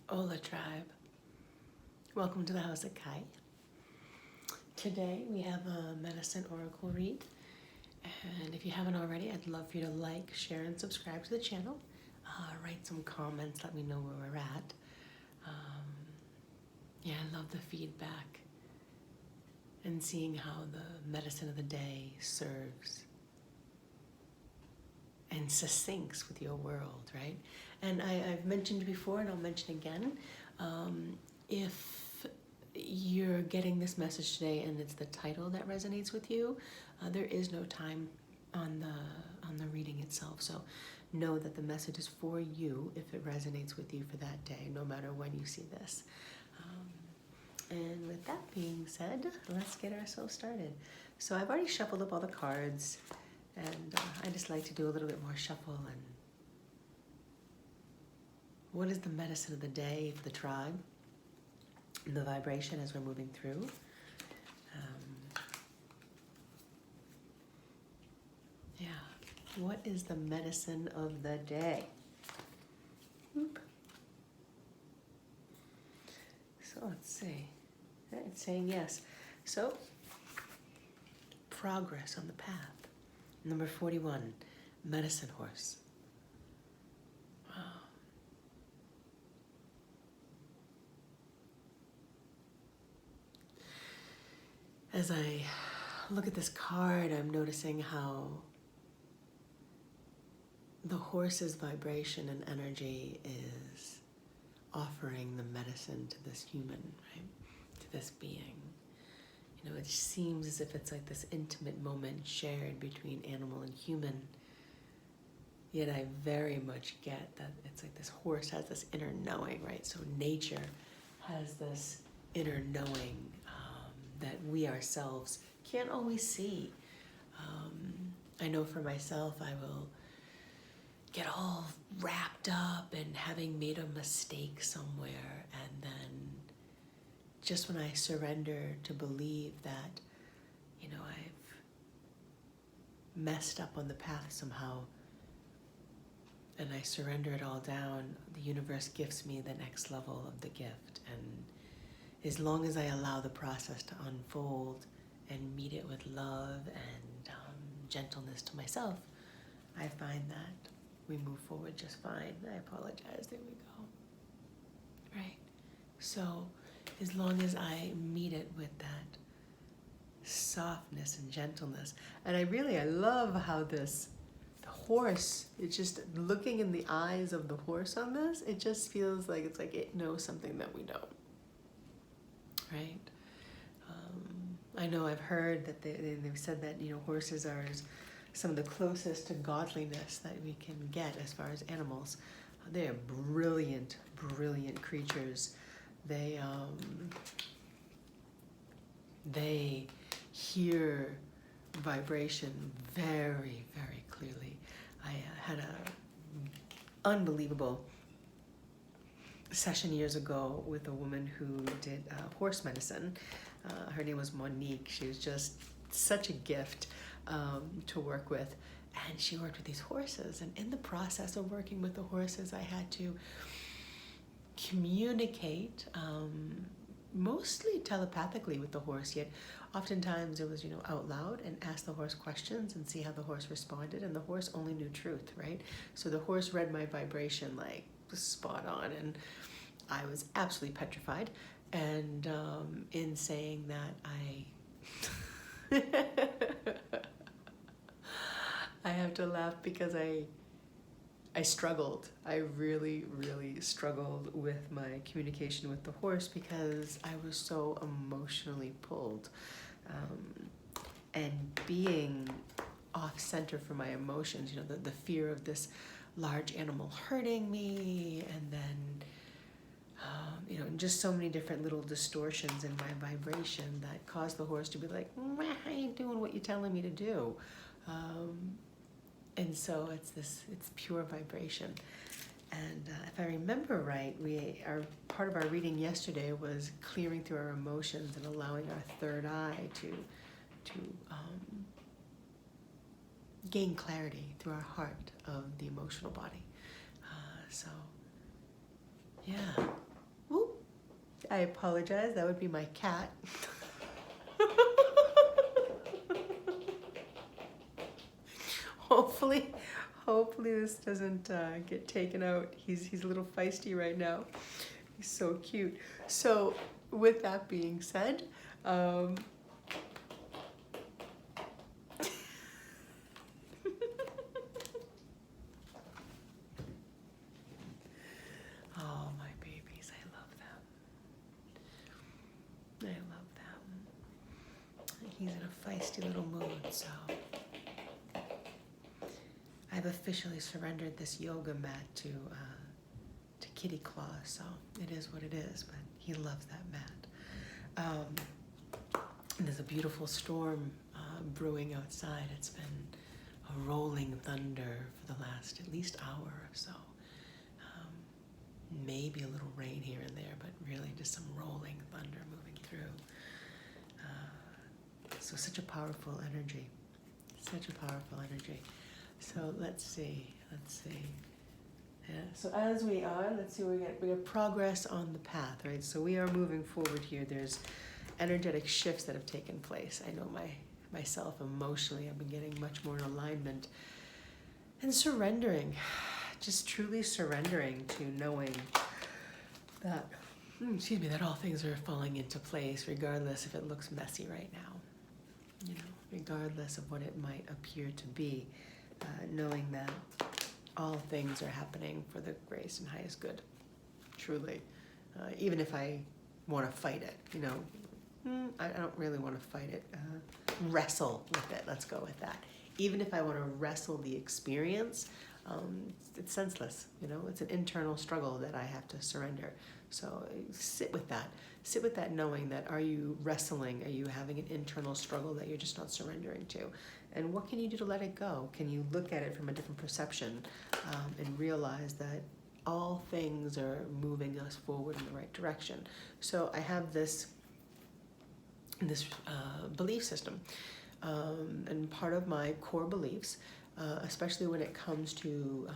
Hola tribe, welcome to the House of Kai. Today we have a medicine oracle read, and if you haven't already, I'd love for you to like, share, and subscribe to the channel. Write some comments, let me know where we're at. Yeah, I love the feedback and seeing how the medicine of the day serves and succincts with your world, right? And I've mentioned before, and I'll mention again, if you're getting this message today and it's the title that resonates with you, there is no time on the reading itself. So know that the message is for you if it resonates with you for that day, no matter when you see this. And with that being said, let's get ourselves started. So I've already shuffled up all the cards, and I just like to do a little bit more shuffle. And what is the medicine of the day for the tribe? And the vibration as we're moving through. Yeah, what is the medicine of the day? Oop. So let's see. It's saying yes. So, progress on the path. Number 41, medicine horse. Wow. As I look at this card, I'm noticing how the horse's vibration and energy is offering the medicine to this human, right? To this being. You know, it seems as if it's like this intimate moment shared between animal and human. Yet I very much get that it's like this horse has this inner knowing, right? So nature has this inner knowing that we ourselves can't always see. I know for myself, I will get all wrapped up in having made a mistake somewhere, and then just when I surrender to believe that, you know, I've messed up on the path somehow, and I surrender it all down, the universe gifts me the next level of the gift. And as long as I allow the process to unfold and meet it with love and gentleness to myself, I find that we move forward just fine. I apologize, there we go. Right? So as long as I meet it with that softness and gentleness, and I love how the horse, it's just looking in the eyes of the horse on this, it just feels like it's like it knows something that we don't. Right? I know I've heard that they've said that, you know, horses are some of the closest to godliness that we can get as far as animals. They are brilliant, brilliant creatures. They hear vibration very, very clearly. I had an unbelievable session years ago with a woman who did horse medicine. Her name was Monique. She was just such a gift to work with. And she worked with these horses. And in the process of working with the horses, I had to communicate mostly telepathically with the horse, yet oftentimes it was, you know, out loud, and ask the horse questions and see how the horse responded. And the horse only knew truth, right? So the horse read my vibration like spot on, and I was absolutely petrified. And in saying that, I have to laugh because I struggled. I really, really struggled with my communication with the horse because I was so emotionally pulled. And being off center for my emotions, you know, the fear of this large animal hurting me, and then, you know, just so many different little distortions in my vibration that caused the horse to be like, I ain't doing what you're telling me to do. And so it's pure vibration. And if I remember right, part of our reading yesterday was clearing through our emotions and allowing our third eye to gain clarity through our heart of the emotional body. So, yeah. I apologize, that would be my cat. Hopefully this doesn't get taken out. He's a little feisty right now. He's so cute. So with that being said, oh my babies, I love them. I love them. He's in a feisty little mood, so I've officially surrendered this yoga mat to Kitty Claw, so it is what it is, but he loves that mat. And there's a beautiful storm brewing outside. It's been a rolling thunder for the last at least hour or so. Maybe a little rain here and there, but really just some rolling thunder moving through. So such a powerful energy. Such a powerful energy. So let's see. Yeah. So as we are, let's see, we got progress on the path, right? So we are moving forward here. There's energetic shifts that have taken place. I know myself emotionally, I've been getting much more in alignment and surrendering, just truly surrendering to knowing that, that all things are falling into place, regardless if it looks messy right now, regardless of what it might appear to be, knowing that all things are happening for the grace and highest good, truly. Even if I want to fight it, I don't really want to fight it. Wrestle with it, let's go with that. Even if I want to wrestle the experience, it's senseless, it's an internal struggle that I have to surrender. So sit with that knowing that, are you wrestling? Are you having an internal struggle that you're just not surrendering to? And what can you do to let it go? Can you look at it from a different perception and realize that all things are moving us forward in the right direction? So I have this belief system, and part of my core beliefs, especially when it comes to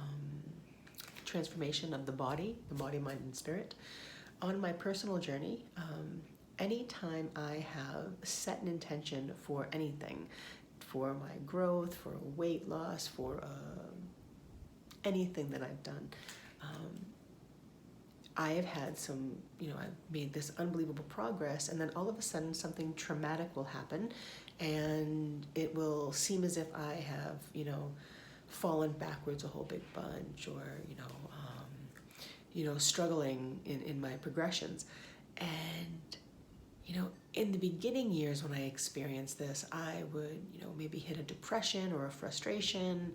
transformation of the body, mind, and spirit. On my personal journey, anytime I have set an intention for anything, for my growth, for weight loss, for anything that I've done, I have had some, I've made this unbelievable progress, and then all of a sudden something traumatic will happen, and it will seem as if I have, fallen backwards a whole big bunch, or, struggling in my progressions. And, in the beginning years when I experienced this, I would, maybe hit a depression or a frustration,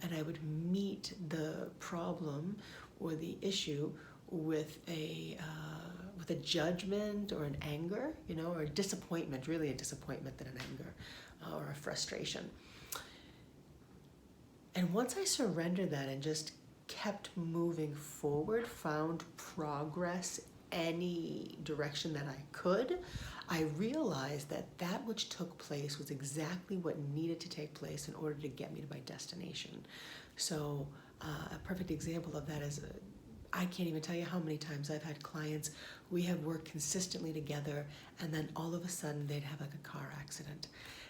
and I would meet the problem or the issue with a judgment or an anger, or a disappointment, really a disappointment than an anger or a frustration. And once I surrendered that and just kept moving forward, found progress any direction that I could, I realized that which took place was exactly what needed to take place in order to get me to my destination. So a perfect example of that is, I can't even tell you how many times I've had clients, we have worked consistently together, and then all of a sudden they'd have like a car accident.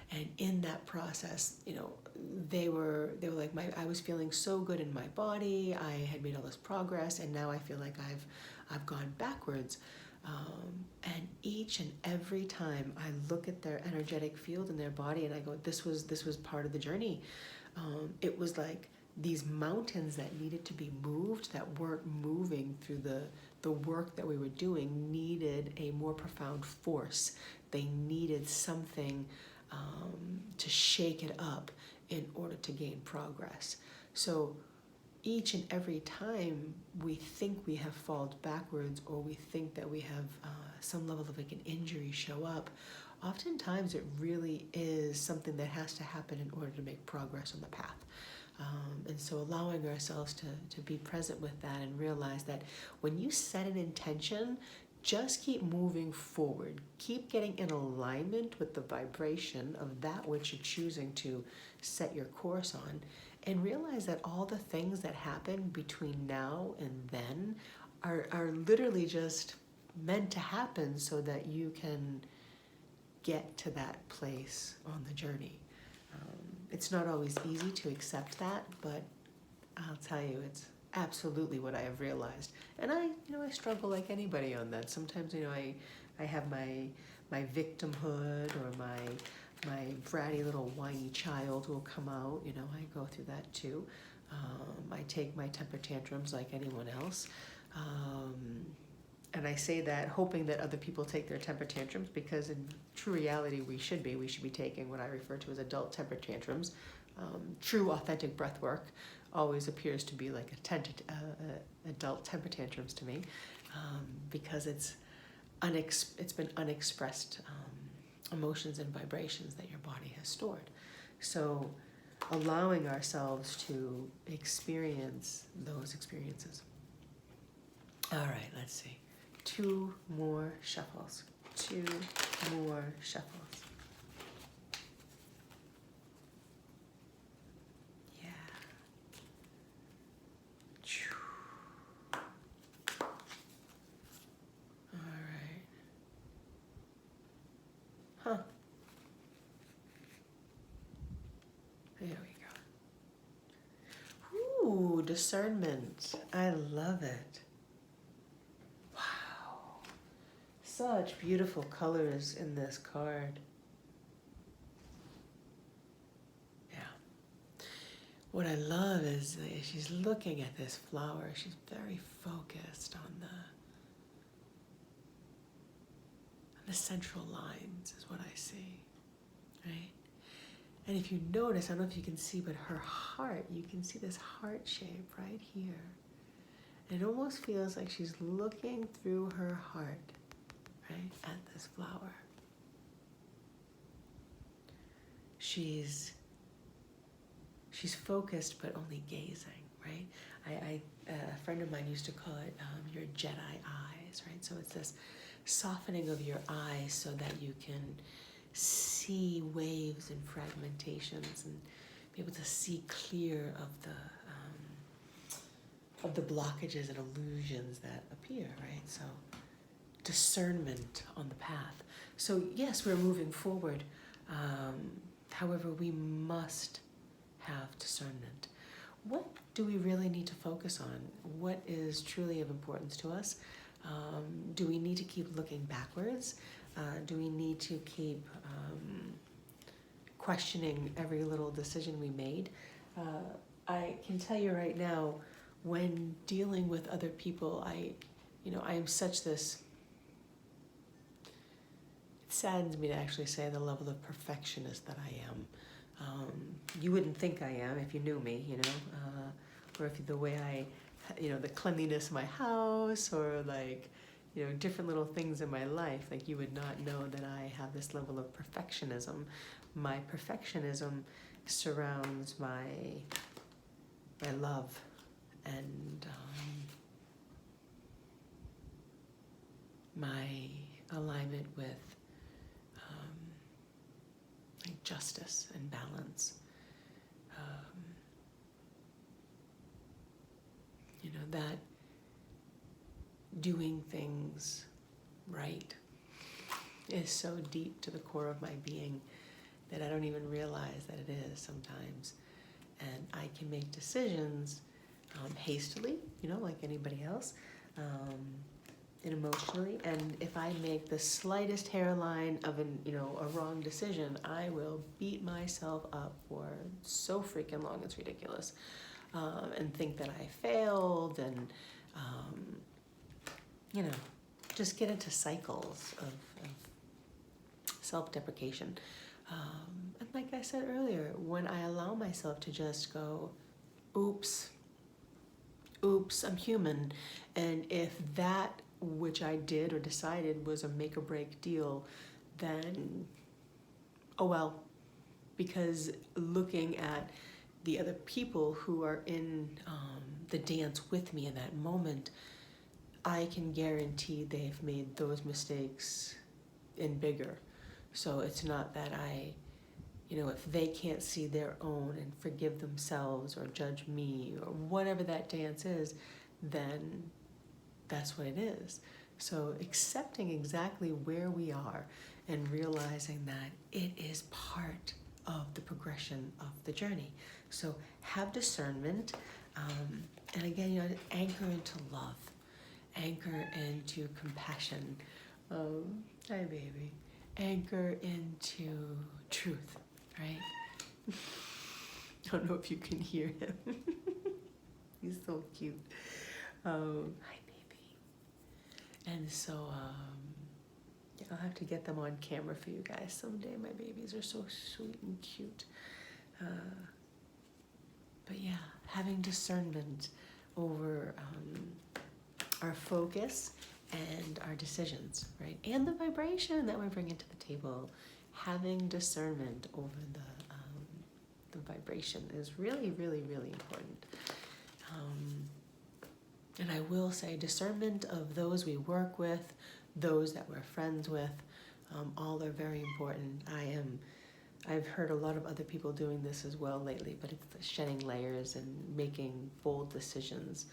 And in that process, they were like, I was feeling so good in my body, I had made all this progress, and now I feel like I've gone backwards. And each and every time I look at their energetic field in their body, and I go, this was part of the journey. It was like these mountains that needed to be moved, that weren't moving through the work that we were doing, needed a more profound force. They needed something to shake it up in order to gain progress. So each and every time we think we have fallen backwards, or we think that we have some level of like an injury show up, oftentimes it really is something that has to happen in order to make progress on the path. And so allowing ourselves to be present with that and realize that when you set an intention, just keep moving forward. Keep getting in alignment with the vibration of that which you're choosing to set your course on, and realize that all the things that happen between now and then are literally just meant to happen so that you can get to that place on the journey. It's not always easy to accept that, but I'll tell you, it's absolutely what I have realized. And I struggle like anybody on that. Sometimes, I have my victimhood, or my bratty little whiny child will come out. I go through that too. I take my temper tantrums like anyone else. And I say that hoping that other people take their temper tantrums, because in true reality we should be taking what I refer to as adult temper tantrums. True authentic breath work always appears to be like adult temper tantrums to me, because it's been unexpressed emotions and vibrations that your body has stored. So allowing ourselves to experience those experiences. All right, let's see. 2 more shuffles. 2 more shuffles. Yeah. All right. Huh. There we go. Ooh, discernment. I love it. Such beautiful colors in this card. Yeah. What I love is that she's looking at this flower. She's very focused on the central lines is what I see, right? And if you notice, I don't know if you can see, but her heart, you can see this heart shape right here. And it almost feels like she's looking through her heart, right, at this flower. She's focused but only gazing, right? A friend of mine used to call it your Jedi eyes, right? So it's this softening of your eyes so that you can see waves and fragmentations and be able to see clear of the blockages and illusions that appear, right? So discernment on the path. So yes, we're moving forward. However, we must have discernment. What do we really need to focus on? What is truly of importance to us? Do we need to keep looking backwards? Do we need to keep questioning every little decision we made? I can tell you right now, when dealing with other people, I am such this. It saddens me to actually say the level of perfectionist that I am. You wouldn't think I am if you knew me, or if the way I, the cleanliness of my house, or different little things in my life, like you would not know that I have this level of perfectionism. My perfectionism surrounds my love and my alignment with justice and balance. That doing things right is so deep to the core of my being that I don't even realize that it is sometimes. And I can make decisions hastily, like anybody else, and emotionally. And if I make the slightest hairline of a wrong decision, I will beat myself up for so freaking long, it's ridiculous. And think that I failed, and just get into cycles of self-deprecation. And like I said earlier, when I allow myself to just go, oops, I'm human, and if that which I did or decided was a make or break deal, then oh well, because looking at the other people who are in the dance with me in that moment, I can guarantee they've made those mistakes in bigger. So it's not that if they can't see their own and forgive themselves or judge me or whatever that dance is, then that's what it is. So accepting exactly where we are and realizing that it is part of the progression of the journey. So have discernment, and again, anchor into love, anchor into compassion. Hi, baby. Anchor into truth, right? I don't know if you can hear him. He's so cute. Hi, baby. And so, I'll have to get them on camera for you guys someday. My babies are so sweet and cute. But yeah, having discernment over our focus and our decisions, right? And the vibration that we bring into the table. Having discernment over the vibration is really, really, really important. And I will say discernment of those we work with, those that we're friends with, all are very important. I've heard a lot of other people doing this as well lately, but it's shedding layers and making bold decisions,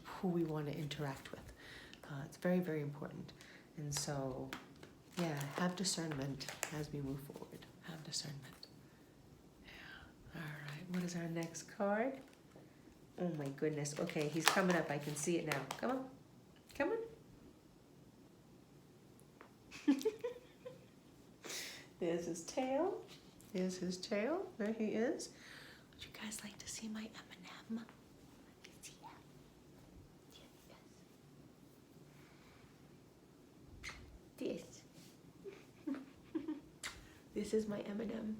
who we want to interact with. It's very, very important. And so, yeah, have discernment as we move forward. Have discernment. Yeah. All right. What is our next card? Oh my goodness. Okay, he's coming up. I can see it now. Come on. Come on. There's his tail. There's his tail. There he is. Would you guys like to see my M&M? Let me see that. Yes. This is my M&M.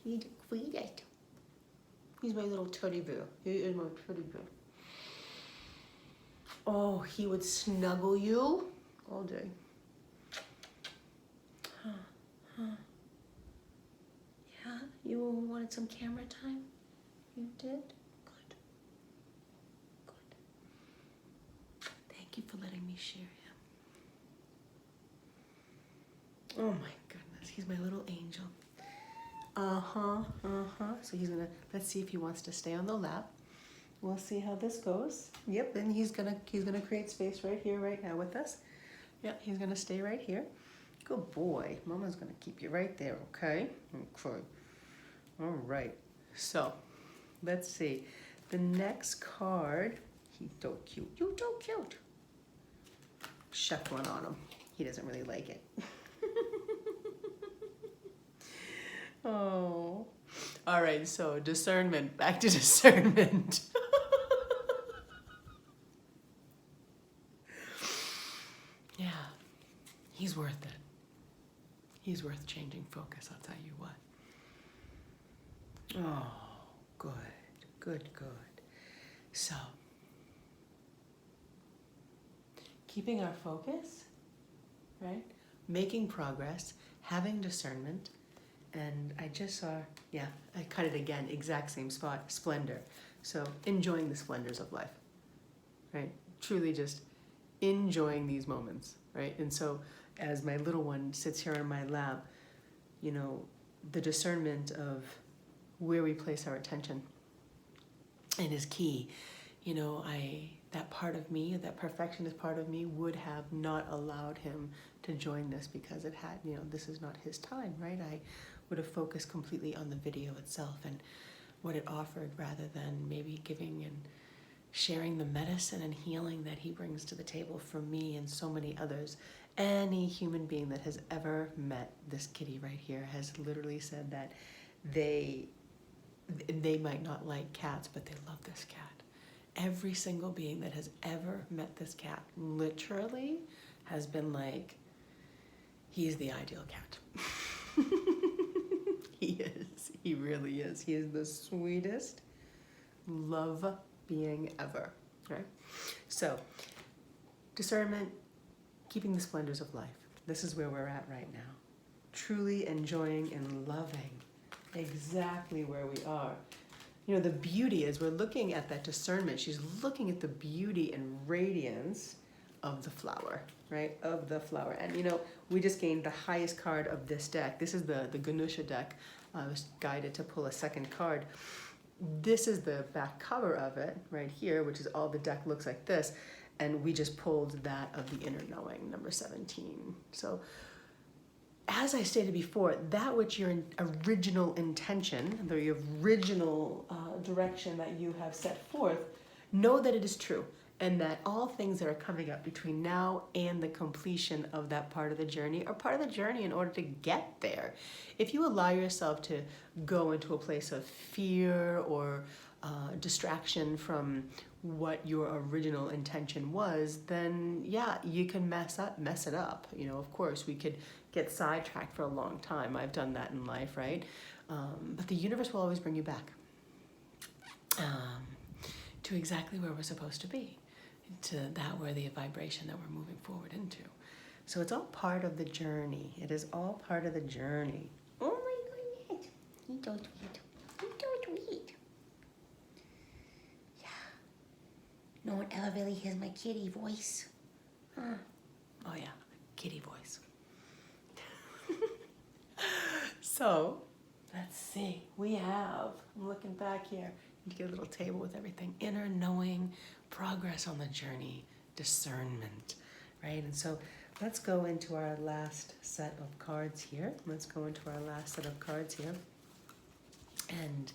He's the sweetest. He's my little teddy bear. He is my teddy bear. Oh, he would snuggle you all day. Yeah, you wanted some camera time? You did? Good. Good. Thank you for letting me share him. Oh my goodness, he's my little angel. So let's see if he wants to stay on the lap. We'll see how this goes. Yep, and he's gonna create space right here, right now with us. Yep, he's gonna stay right here. Good boy. Mama's gonna keep you right there, okay? Okay. All right. So, let's see. The next card, he's so cute. You're so cute. Shuck one on him. He doesn't really like it. Oh. All right, so discernment. Back to discernment. Yeah, he's worth it. He's worth changing focus, I'll tell you what. Oh, good, good, good. So, keeping our focus, right? Making progress, having discernment, and I just saw, yeah, I cut it again, exact same spot, splendor. So, enjoying the splendors of life, right? Truly just enjoying these moments, right? And so, as my little one sits here on my lap, the discernment of where we place our attention and is key. That part of me, that perfectionist part of me, would have not allowed him to join this because it had, this is not his time, right? I would have focused completely on the video itself and what it offered rather than maybe giving and sharing the medicine and healing that he brings to the table for me and so many others. Any human being that has ever met this kitty right here has literally said that they might not like cats, but they love this cat. Every single being that has ever met this cat literally has been like, he's the ideal cat. He is. He really is. He is the sweetest love being ever. Right? So, discernment, keeping the splendors of life. This is where we're at right now. Truly enjoying and loving exactly where we are. The beauty is we're looking at that discernment. She's looking at the beauty and radiance of the flower, right? Of the flower. And we just gained the highest card of this deck. This is the Ganesha deck. I was guided to pull a second card. this is the back cover of it right here, which is all the deck looks like this. And we just pulled that of the inner knowing, number 17. So as I stated before, that which your original intention, the original direction that you have set forth, know that it is true, and that all things that are coming up between now and the completion of that part of the journey are part of the journey in order to get there. If you allow yourself to go into a place of fear or distraction from what your original intention was, then yeah, you can mess it up. You know, of course, we could get sidetracked for a long time. I've done that in life, right? But the universe will always bring you back to exactly where we're supposed to be, to that worthy vibration that we're moving forward into. So it's all part of the journey. It is all part of the journey. Oh my goodness. You don't read. You don't read. Yeah. No one ever really hears my kitty voice. Huh. Oh yeah, kitty voice. So, let's see. We have, I'm looking back here, you get a little table with everything. Inner knowing, progress on the journey, discernment, right? And so let's go into our last set of cards here. And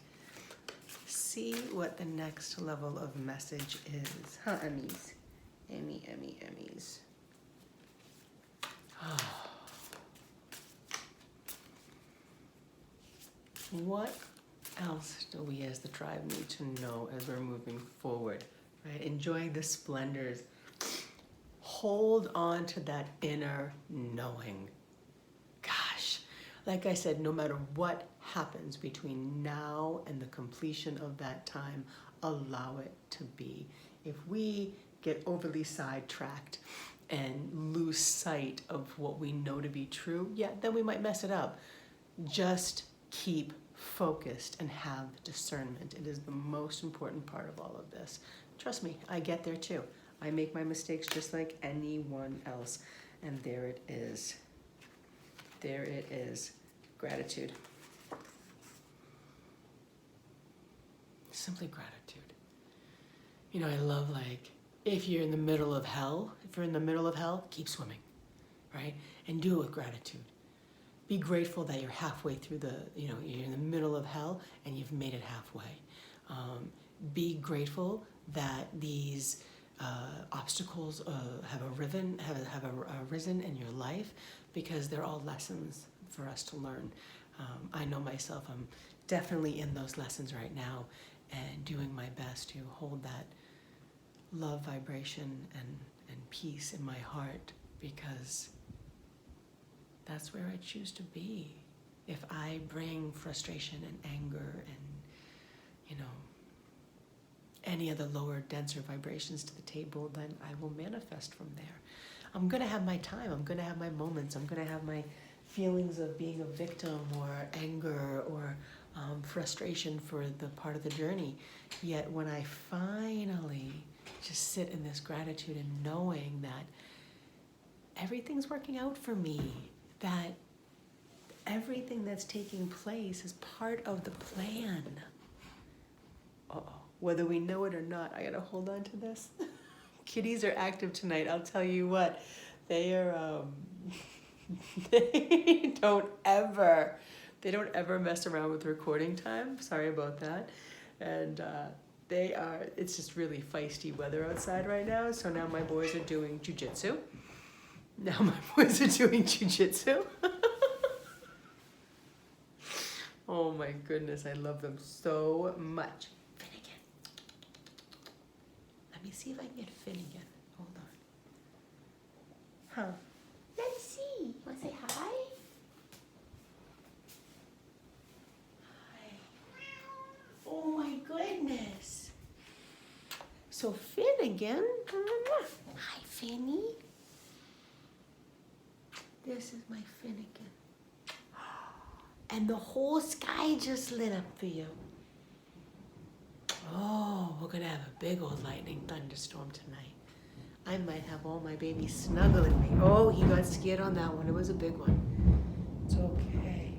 see what the next level of message is. Huh, Emmys? Emmys. Oh. What else do we as the tribe need to know as we're moving forward, right? Enjoying the splendors. Hold on to that inner knowing. Gosh, like I said, no matter what happens between now and the completion of that time, allow it to be. If we get overly sidetracked and lose sight of what we know to be true, yeah, then we might mess it up. Just keep focused and have discernment. It is the most important part of all of this. Trust me, I get there too. I make my mistakes just like anyone else. And there it is. There it is. Gratitude. Simply gratitude. You know, I love, like, if you're in the middle of hell, keep swimming, right? And do it with gratitude. Be grateful that you're halfway through you're in the middle of hell and you've made it halfway. Be grateful that these obstacles have arisen in your life, because they're all lessons for us to learn. I know myself, I'm definitely in those lessons right now and doing my best to hold that love vibration and peace in my heart, because that's where I choose to be. If I bring frustration and anger and, you know, any of the lower, denser vibrations to the table, then I will manifest from there. I'm gonna have my time, I'm gonna have my moments, I'm gonna have my feelings of being a victim or anger or frustration for the part of the journey. Yet when I finally just sit in this gratitude and knowing that everything's working out for me, that everything that's taking place is part of the plan. Whether we know it or not, I gotta hold on to this. Kitties are active tonight, I'll tell you what. They are, they don't ever mess around with recording time. Sorry about that. And it's just really feisty weather outside right now. So now my boys are doing jujitsu. Oh my goodness, I love them so much. Finnegan. Let me see if I can get Finnegan. Hold on. Huh. Let's see. You want to say hi? Hi. Oh my goodness. So Finnegan. Hi, Finny. This is my Finnegan. And the whole sky just lit up for you. Oh, we're gonna have a big old lightning thunderstorm tonight. I might have all my babies snuggling me. Oh, he got scared on that one. It was a big one. It's okay.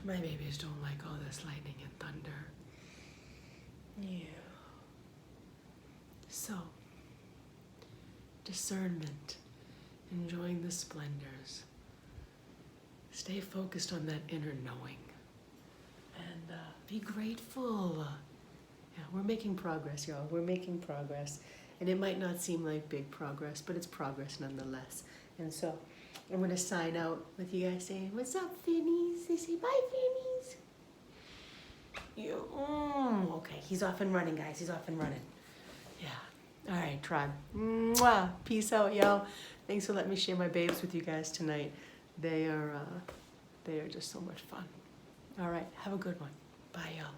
My babies don't like all this lightning and thunder. Yeah. So, discernment, enjoying the splendors. Stay focused on that inner knowing. And be grateful. Yeah, we're making progress, y'all. We're making progress. And it might not seem like big progress, but it's progress nonetheless. And so I'm going to sign out with you guys saying, what's up, Finnies? They say, bye, Finnies. Okay, he's off and running, guys. He's off and running. Yeah. All right, tribe. Mwah. Peace out, y'all. Thanks for letting me share my babes with you guys tonight. They are just so much fun. All right, have a good one. Bye, y'all.